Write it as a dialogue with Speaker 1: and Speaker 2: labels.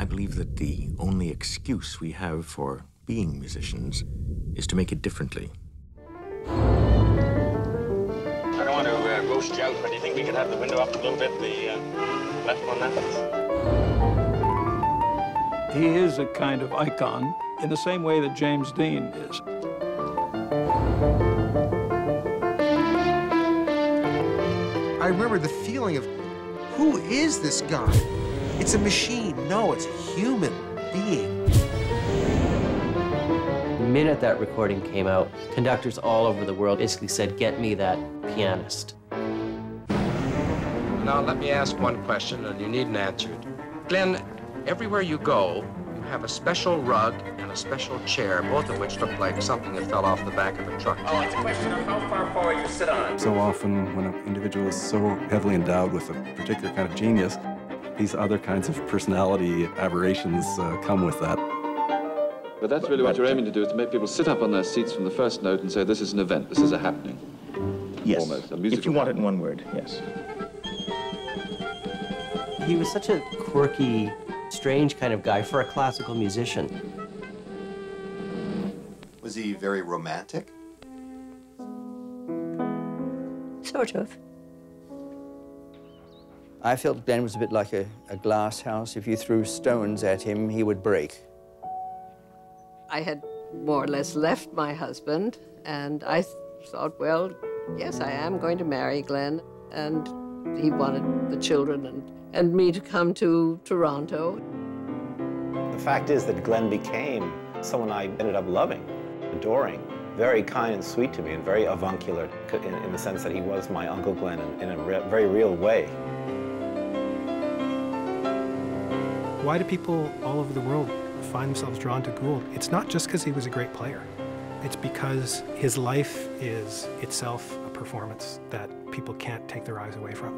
Speaker 1: I believe that the only excuse we have for being musicians is to make it differently.
Speaker 2: I don't want to roast you out, but do you think we could have the window up a little bit, the left one there?
Speaker 3: He is a kind of icon in the same way that James Dean is.
Speaker 4: I remember the feeling of, who is this guy? It's a machine. No, it's a human being.
Speaker 5: The minute that recording came out, conductors all over the world basically said, "Get me that pianist."
Speaker 6: Now, let me ask one question, and you needn't answer it. Glenn, everywhere you go, you have a special rug and a special chair, both of which look like something that fell off the back of a truck.
Speaker 2: Oh, it's a question of how far forward you sit on it.
Speaker 7: So often, when an individual is so heavily endowed with a particular kind of genius, these other kinds of personality aberrations come with that.
Speaker 8: But that's really what you're aiming to do, is to make people sit up on their seats from the first note and say, this is an event, this is a happening.
Speaker 1: Yes,
Speaker 8: almost, a musical
Speaker 1: if you want it in one word, yes.
Speaker 5: He was such a quirky, strange kind of guy for a classical musician.
Speaker 9: Was he very romantic?
Speaker 10: Sort of.
Speaker 11: I felt Glenn was a bit like a glass house. If you threw stones at him, he would break.
Speaker 10: I had more or less left my husband, and I thought, well, yes, I am going to marry Glenn. And he wanted the children and me to come to Toronto.
Speaker 12: The fact is that Glenn became someone I ended up loving, adoring, very kind and sweet to me, and very avuncular in the sense that he was my Uncle Glenn in a very real way.
Speaker 13: Why do people all over the world find themselves drawn to Gould? It's not just because he was a great player. It's because his life is itself a performance that people can't take their eyes away from.